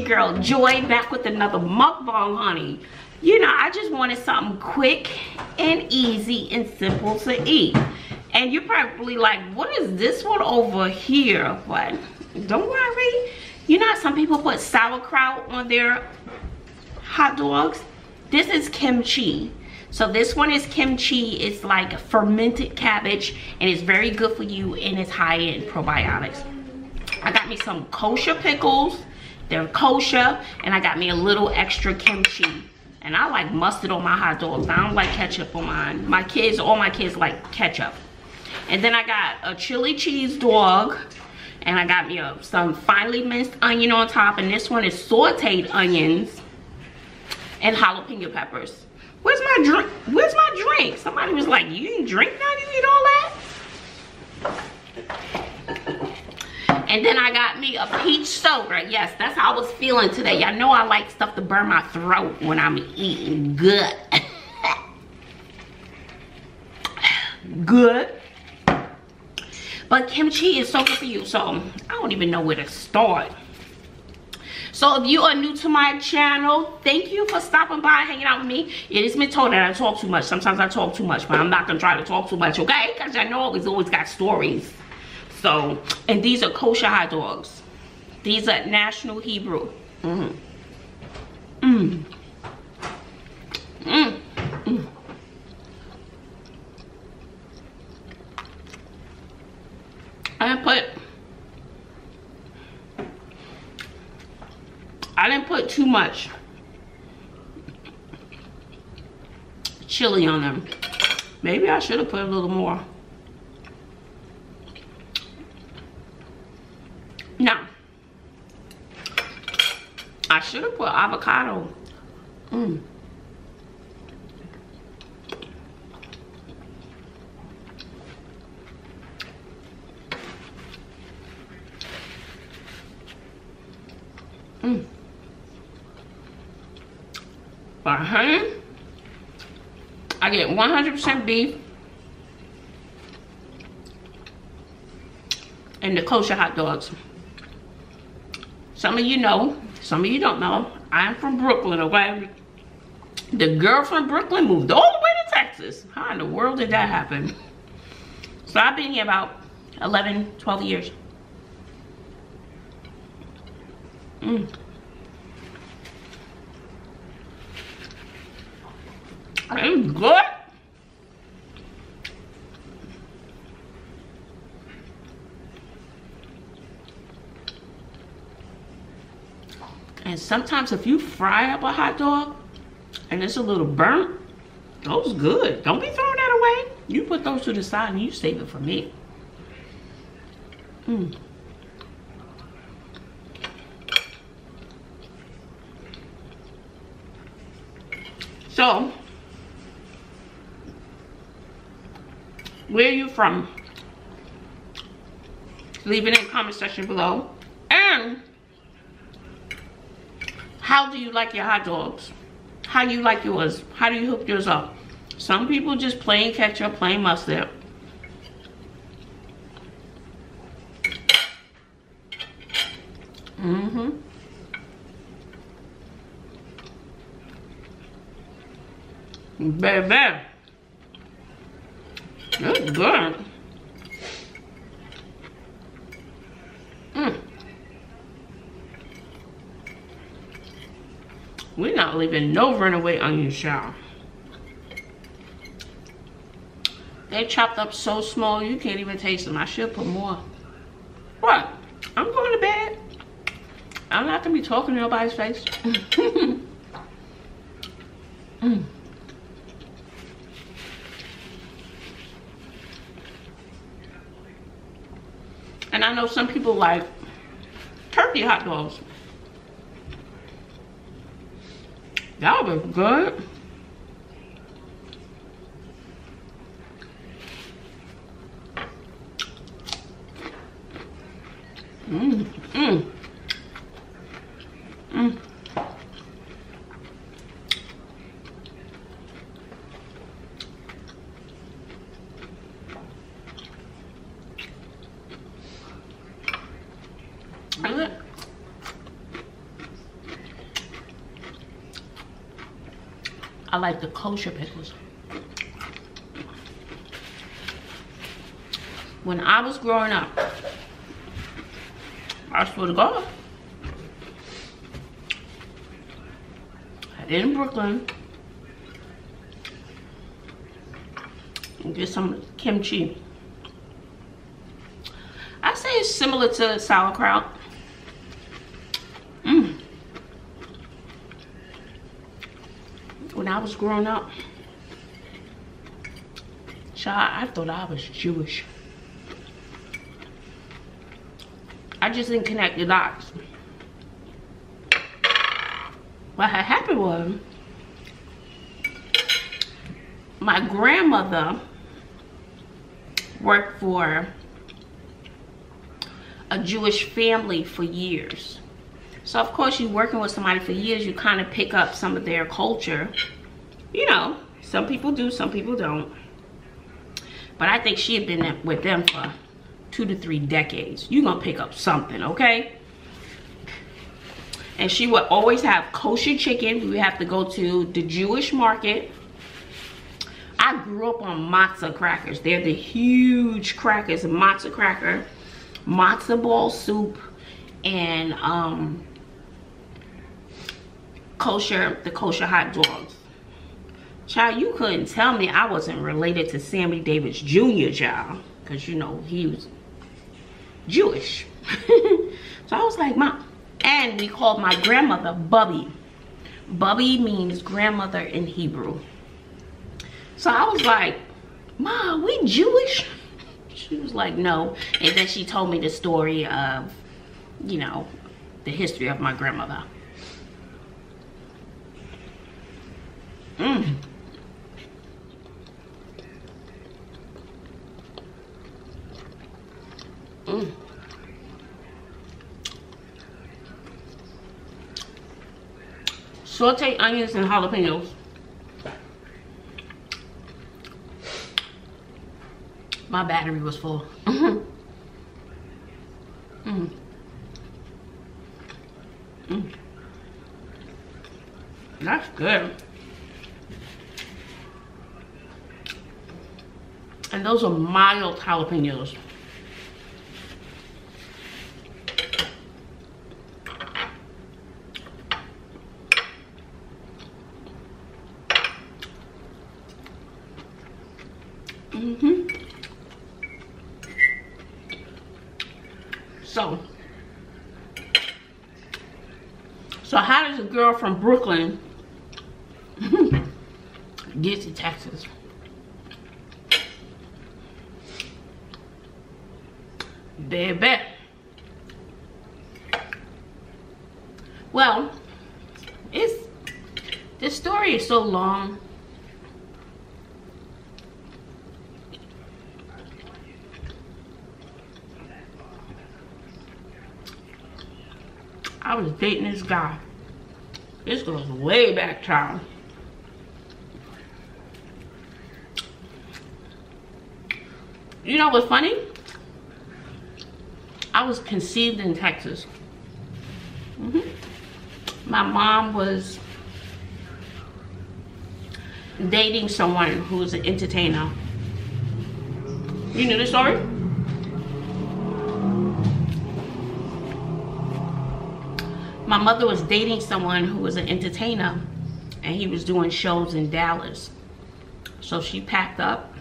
your girl Joy, back with another mukbang, honey. You know, I just wanted something quick and easy and simple to eat. And you're probably like, what is this one over here? But don't worry. You know how some people put sauerkraut on their hot dogs? This is kimchi. So this one is kimchi. It's like fermented cabbage, and it's very good for you, and it's high in probiotics. I got me some kosher pickles. They're kosher, and I got me a little extra kimchi. And I like mustard on my hot dogs. I don't like ketchup on mine. My kids, all my kids like ketchup. And then I got a chili cheese dog, and I got me some finely minced onion on top, and this one is sauteed onions and jalapeno peppers. Where's my drink? Where's my drink? Somebody was like, you didn't drink now, you eat all that? And then I got me a peach soda. Yes, that's how I was feeling today. Y'all know I like stuff to burn my throat when I'm eating good. Good. But kimchi is so good for you, so I don't even know where to start. So if you are new to my channel, thank you for stopping by, hanging out with me. It has been told that I talk too much. Sometimes I talk too much, but I'm not gonna try to talk too much, okay? Because I know it's always got stories. So, and these are kosher hot dogs. These are National Hebrew. I didn't put too much chili on them. Maybe I should have put a little more. No, I should have put avocado. But honey, I get 100% beef and the kosher hot dogs. Some of you know, some of you don't know. I'm from Brooklyn, okay? The girl from Brooklyn moved all the way to Texas. How in the world did that happen? So I've been here about 11, 12 years. It's good. And sometimes if you fry up a hot dog and it's a little burnt, those good. Don't be throwing that away. You put those to the side and you save it for me. So, where are you from? Leave it in the comment section below. And how do you like your hot dogs? How do you like yours? How do you hook yours up? Some people just plain ketchup, plain mustard. Baby, it's good. We're not leaving no runaway onions, y'all. They chopped up so small you can't even taste them. I should put more. What? I'm going to bed. I'm not gonna be talking to nobody's face. And I know some people like turkey hot dogs. That was good. I like the kosher pickles. When I was growing up, I swear to God, in Brooklyn, and get some kimchi. I say it's similar to sauerkraut. When I was growing up, child, I thought I was Jewish. I just didn't connect the dots. What had happened was, my grandmother worked for a Jewish family for years. So of course, you're working with somebody for years, you kind of pick up some of their culture. You know, some people do, some people don't. But I think she had been with them for 2 to 3 decades. You're gonna pick up something, okay? And she would always have kosher chicken. We would have to go to the Jewish market. I grew up on matzah crackers. They're the huge crackers, matzah cracker, matzah ball soup, and the kosher hot dogs. Child, you couldn't tell me I wasn't related to Sammy Davis Jr., child, because you know he was Jewish. So I was like, Mom. And we called my grandmother Bubby. Bubby means grandmother in Hebrew. So I was like, Ma, we Jewish? She was like, no. And then she told me the story of, you know, the history of my grandmother. Saute onions and jalapenos. My battery was full. That's good. And those are mild jalapenos. So how does a girl from Brooklyn get to Texas? Baby. Well, this story is so long. I was dating this guy. This goes way back, child. You know what's funny? I was conceived in Texas. My mom was dating someone who was an entertainer. You knew the story? My mother was dating someone who was an entertainer, and he was doing shows in Dallas. So she packed up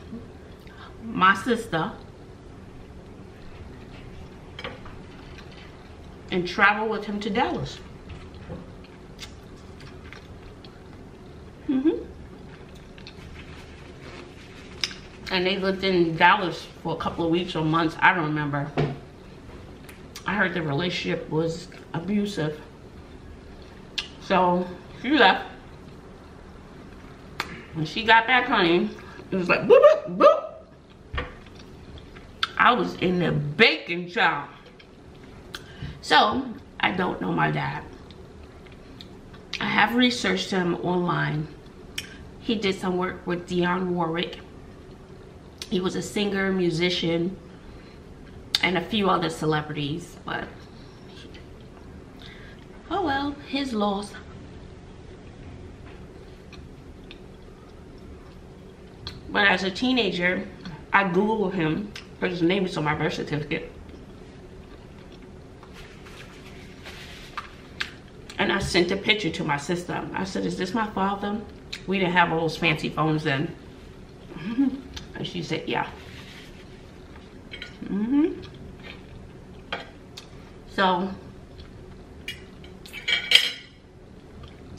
my sister and traveled with him to Dallas. And they lived in Dallas for a couple of weeks or months. I don't remember. I heard the relationship was abusive. So she left. When she got back home, it was like boop, boop, boop. I was in the baking shop. So I don't know my dad. I have researched him online. He did some work with Dionne Warwick. He was a singer, musician, and a few other celebrities, but oh well, his loss. But as a teenager, I Googled him because his name is on my birth certificate. And I sent a picture to my sister. I said, is this my father? We didn't have all those fancy phones then. And she said, yeah. So,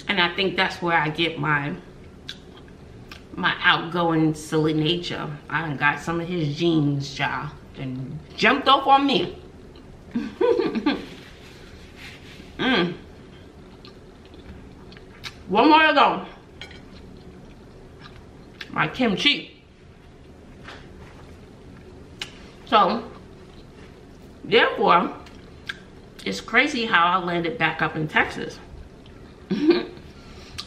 and I think that's where I get my outgoing, silly nature. I done got some of his genes, child, and jumped off on me. One more to go. My kimchi. So, therefore, it's crazy how I landed back up in Texas.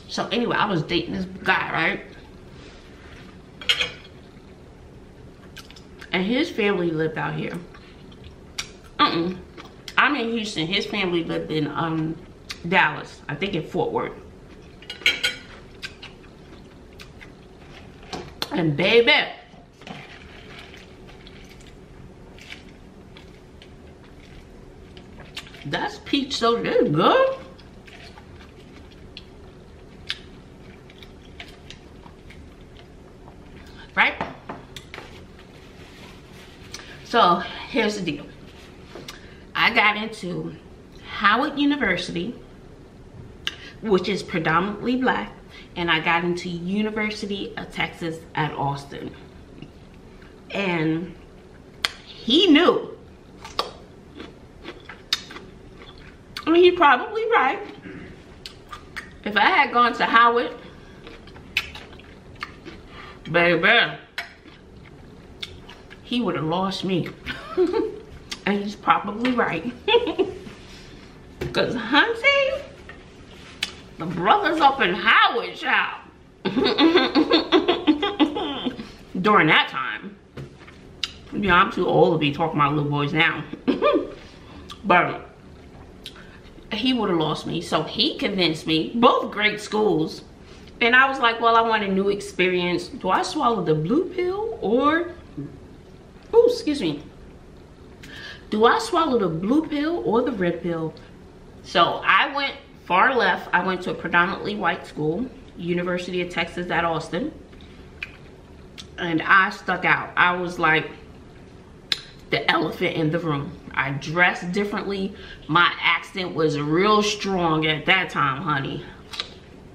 So anyway, I was dating this guy, right? And his family lived out here. I'm in Houston. His family lived in Dallas. I think in Fort Worth. And baby, that's peach so good. Right? So here's the deal. I got into Howard University, which is predominantly black, and I got into University of Texas at Austin. And he knew. I mean, he's probably right. If I had gone to Howard, baby, he would have lost me. And he's probably right. Because hunting, the brothers up in Howard, child. During that time. Yeah, I'm too old to be talking about little boys now. But he would have lost me. So he convinced me, both great schools. And I was like, well, I want a new experience. Do I swallow the blue pill or, oh, excuse me. Do I swallow the blue pill or the red pill? So I went far left. I went to a predominantly white school, University of Texas at Austin. And I stuck out. I was like the elephant in the room. I dressed differently. My accent was real strong at that time, honey.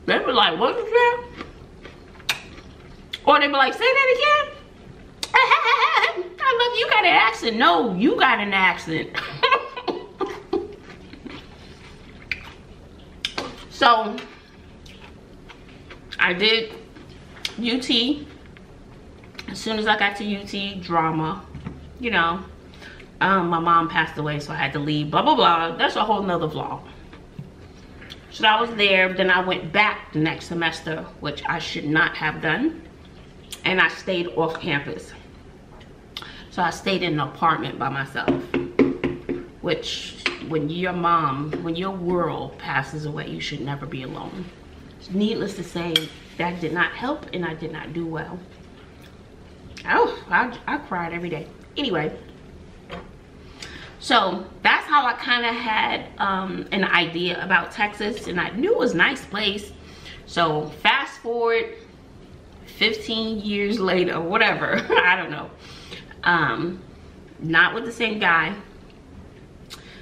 They were like, what is that? Or they were like, say that again. I love you got an accent. No, you got an accent. So I did UT. As soon as I got to UT, drama, you know, my mom passed away, so I had to leave, blah, blah, blah. That's a whole nother vlog. So I was there. Then I went back the next semester, which I should not have done. And I stayed off campus. So I stayed in an apartment by myself. Which, when your world passes away, you should never be alone. Needless to say, that did not help, and I did not do well. Oh, I cried every day. Anyway, so that's how I kind of had an idea about Texas, and I knew it was a nice place. So fast forward 15 years later, whatever, I don't know. Not with the same guy.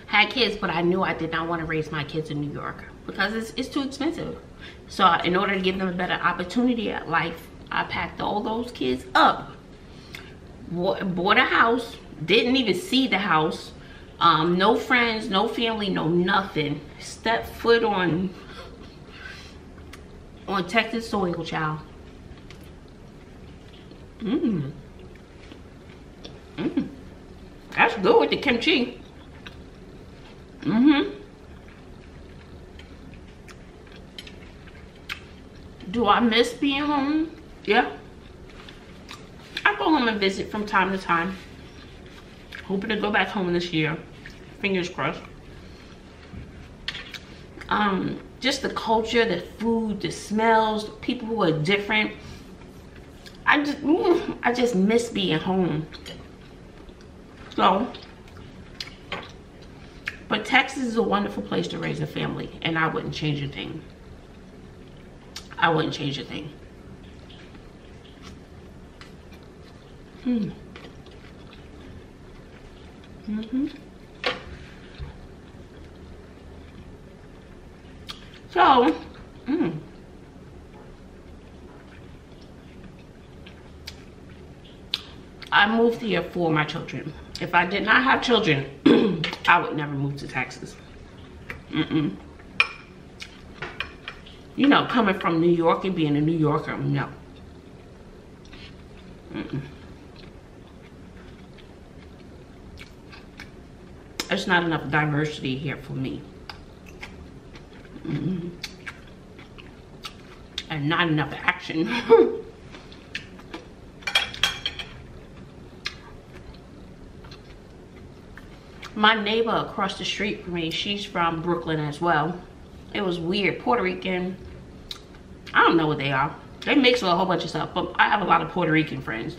Had kids, but I knew I did not want to raise my kids in New York because it's too expensive. So in order to give them a better opportunity at life, I packed all those kids up. Bought a house, didn't even see the house. No friends, no family, no nothing. Stepped foot on Texas soil, child. That's good with the kimchi. Do I miss being home? Yeah. I go home and visit from time to time. Hoping to go back home this year. Fingers crossed. Just the culture, the food, the smells, people who are different. I just miss being home. So, but Texas is a wonderful place to raise a family, and I wouldn't change a thing. I wouldn't change a thing. So, I moved here for my children. If I did not have children, I would never move to Texas. You know, coming from New York and being a New Yorker, no. There's not enough diversity here for me. And not enough action. My neighbor across the street from me, she's from Brooklyn as well. It was weird. Puerto Rican. I don't know what they are. They mix with a whole bunch of stuff, but I have a lot of Puerto Rican friends.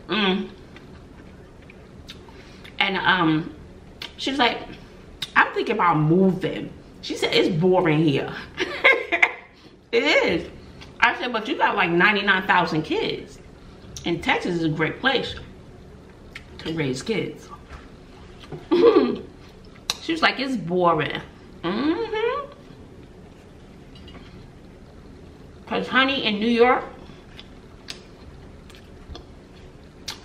And she was like, I'm thinking about moving. She said, it's boring here. It is. I said, but you got like 99,000 kids. And Texas is a great place to raise kids. She was like, it's boring. Because honey, in New York,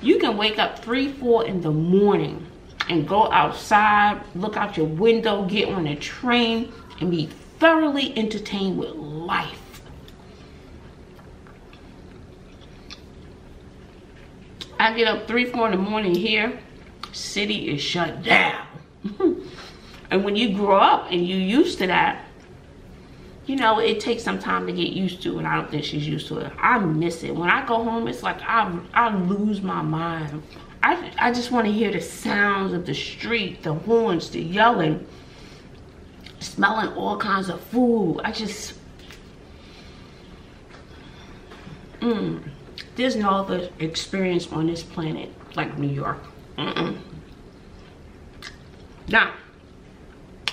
you can wake up 3, 4 in the morning and go outside, look out your window, get on a train, and be thoroughly entertained with life. I get up 3, 4 in the morning here, city is shut down. And when you grow up and you're used to that, you know, it takes some time to get used to, and I don't think she's used to it. I miss it. When I go home, it's like I lose my mind. I just want to hear the sounds of the street, the horns, the yelling, smelling all kinds of food. I just, there's no other experience on this planet like New York. Now,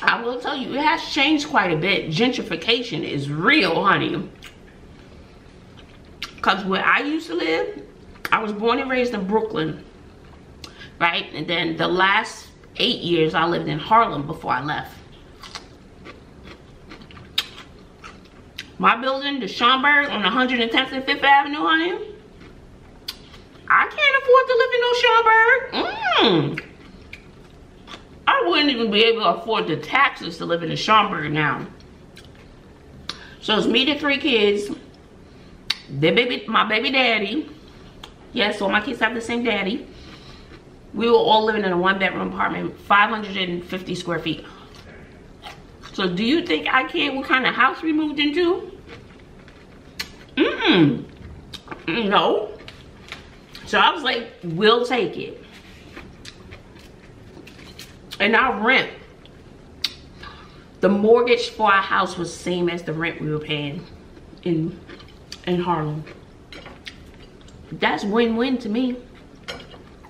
I will tell you, it has changed quite a bit. Gentrification is real, honey. Because where I used to live, I was born and raised in Brooklyn, right? And then the last 8 years, I lived in Harlem before I left. My building, the Schomburg on 110th and 5th Avenue, honey, I can't afford to live in no Schomburg. I wouldn't even be able to afford the taxes to live in the Schomburg now. So it's me, the 3 kids, my baby daddy. Yes, all my kids have the same daddy. We were all living in a 1-bedroom apartment, 550 square feet. So do you think I care what kind of house we moved into? No. So I was like, we'll take it. And our rent, the mortgage for our house was the same as the rent we were paying in Harlem. That's win-win to me.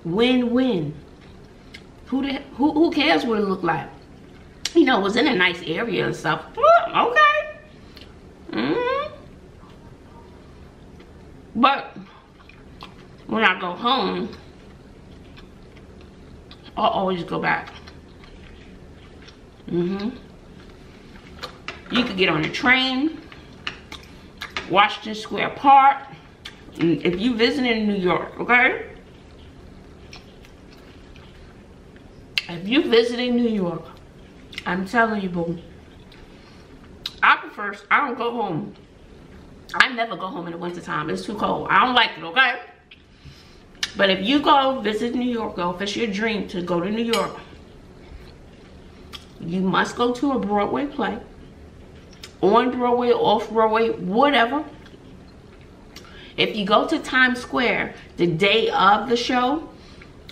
Win-win. Who cares what it looked like? You know, it was in a nice area and stuff. Okay. But when I go home, I'll always go back. You could get on a train, Washington Square Park, if you visit in New York, okay? If you visit in New York, I'm telling you, boo, I don't go home. I never go home in the wintertime. It's too cold. I don't like it, okay? But if you go visit New York, if it's your dream to go to New York, you must go to a Broadway play. On Broadway, off Broadway, whatever. If you go to Times Square the day of the show,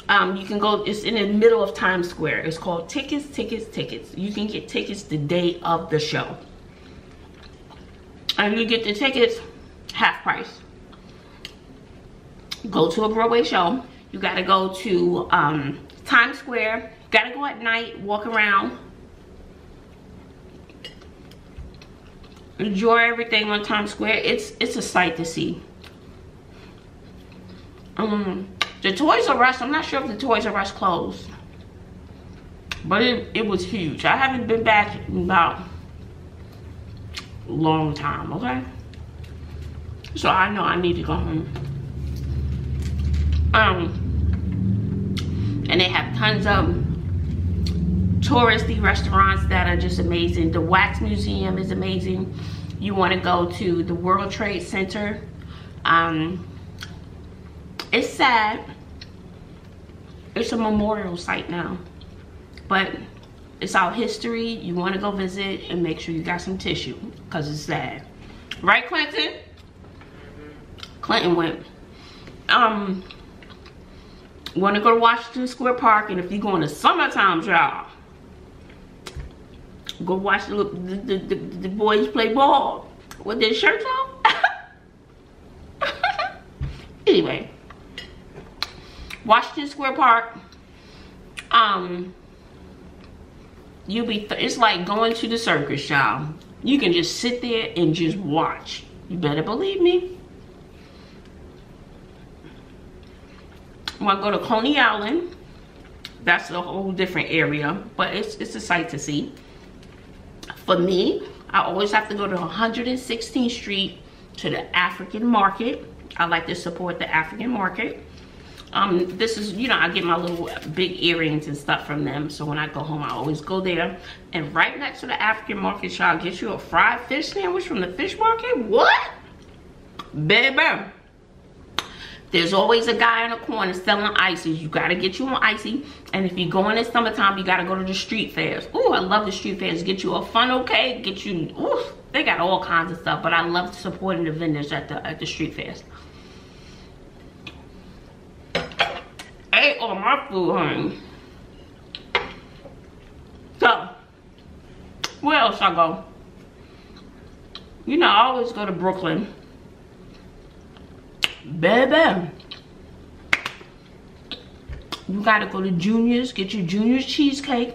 you can go, it's in the middle of Times Square. It's called Tickets, Tickets, Tickets. You can get tickets the day of the show. And you get the tickets half price. go to a Broadway show. You gotta go to Times Square. You gotta go at night, walk around. Enjoy everything on Times Square. It's a sight to see. The Toys R Us, I'm not sure if the Toys R Us closed, but it was huge. I haven't been back in about a long time, okay? So I know I need to go home. And they have tons of touristy restaurants that are just amazing. The Wax Museum is amazing. You want to go to the World Trade Center. It's sad. It's a memorial site now, but it's our history. You want to go visit and make sure you got some tissue because it's sad. Right, Clinton? Clinton went. Want to go to Washington Square Park, and if you go in the summertime, y'all, go watch the boys play ball with their shirts on. Anyway, Washington Square Park. It's like going to the circus, y'all. You can just sit there and just watch. You better believe me. Want to go to Coney Island. That's a whole different area, but it's a sight to see. For me, I always have to go to 116th Street to the African market. I like to support the African market. This is, you know, I get my little big earrings and stuff from them, so when I go home I always go there. And right next to the African market, y'all, get you a fried fish sandwich from the fish market. What? Baby, there's always a guy in the corner selling ices. You gotta get you an icy. And if you go in the summertime, you gotta go to the street fairs. Ooh, I love the street fairs. Get you a funnel cake, get you, ooh, they got all kinds of stuff. But I love supporting the vendors at the street fairs. I ate all my food, honey. So, where else I go? You know, I always go to Brooklyn. Baby, you gotta go to Junior's, get your Junior's cheesecake,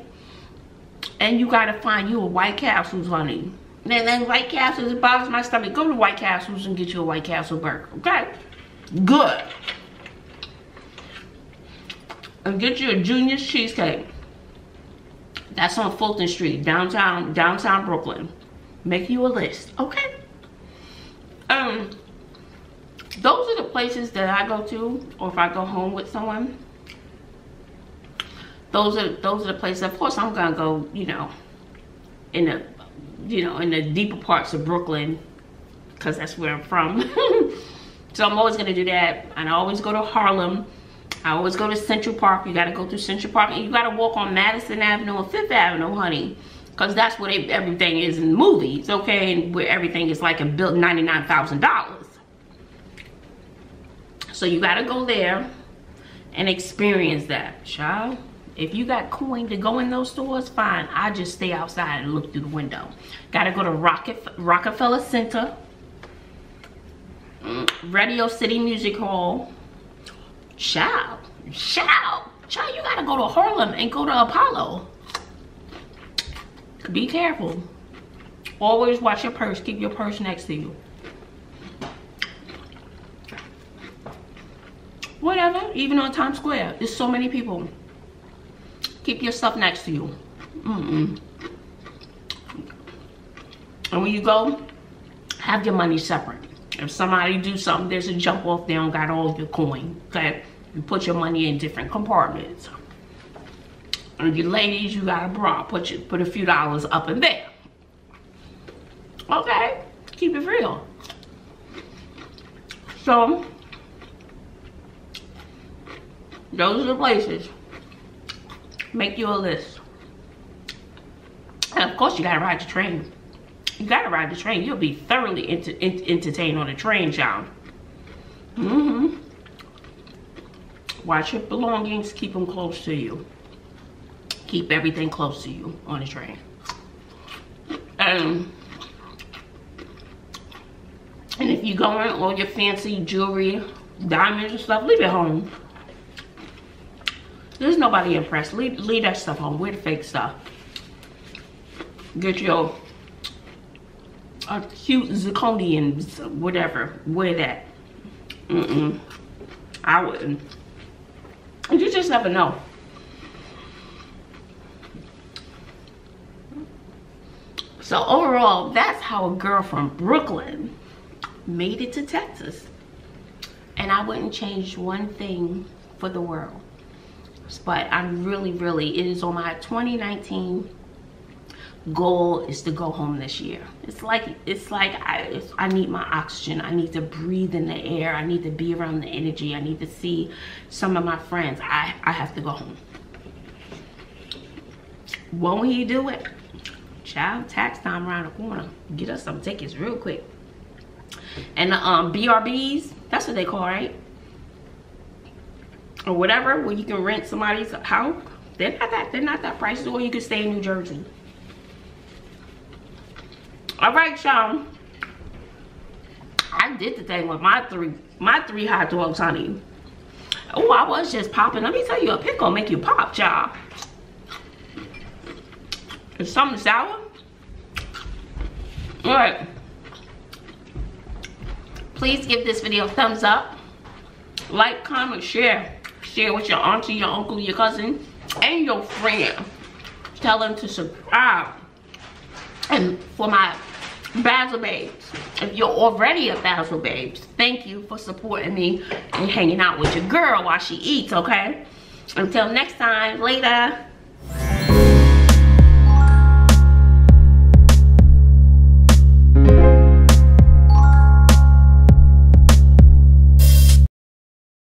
and you gotta find you a White Castle's, honey. Then White Castle's, it bothers my stomach. Go to White Castle's and get you a White Castle burger, okay? Good. And get you a Junior's cheesecake. That's on Fulton Street, downtown Brooklyn. Make you a list, okay? Those are the places that I go to, or if I go home with someone. Those are the places. Of course, I'm gonna go, you know, in the deeper parts of Brooklyn, because that's where I'm from. So I'm always gonna do that. And I always go to Harlem. I always go to Central Park. You gotta go through Central Park, and you gotta walk on Madison Avenue and Fifth Avenue, honey, because that's where everything is in movies, okay, and where everything is like a built $99,000. So you gotta go there and experience that, child. If you got coin to go in those stores, fine. I just stay outside and look through the window. Gotta go to Rockefeller Center, Radio City Music Hall. Child, you gotta go to Harlem and go to Apollo. Be careful. Always watch your purse. Keep your purse next to you. Whatever, even on Times Square, there's so many people. Keep your stuff next to you. And when you go, have your money separate. If somebody do something, there's a jump off, they don't got all your coin, okay? You put your money in different compartments. And you ladies, you got a bra, put a few dollars up in there. Okay, keep it real. So, those are the places. Make you a list. And of course, you gotta ride the train. You gotta ride the train. You'll be thoroughly entertained on the train, y'all. Watch your belongings. Keep them close to you. Keep everything close to you on the train. And if you're going all your fancy jewelry, diamonds and stuff, leave it home. There's nobody impressed. Leave that stuff home. Wear the fake stuff. Get your cute zirconians, whatever. Wear that. I wouldn't. You just never know. So overall, that's how a girl from Brooklyn made it to Texas. And I wouldn't change one thing for the world. But I'm really, it is on my 2019 goal is to go home this year. It's like I need my oxygen. I need to breathe in the air. I need to be around the energy. I need to see some of my friends. I have to go home. Won't he do it? Child, tax time around the corner. Get us some tickets real quick. And the BRBs, that's what they call, right? Or whatever, where you can rent somebody's house. They're not that pricey, or you can stay in New Jersey. All right, y'all. I did the thing with my three hot dogs, honey. Oh, I was just popping. Let me tell you, a pickle make you pop, y'all. Is something sour? All right. Please give this video a thumbs up. Like, comment, share. Share with your auntie, your uncle, your cousin, and your friend. Tell them to subscribe. And for my Bazzle babes, if you're already a Bazzle babes, thank you for supporting me and hanging out with your girl while she eats, okay? Until next time, later.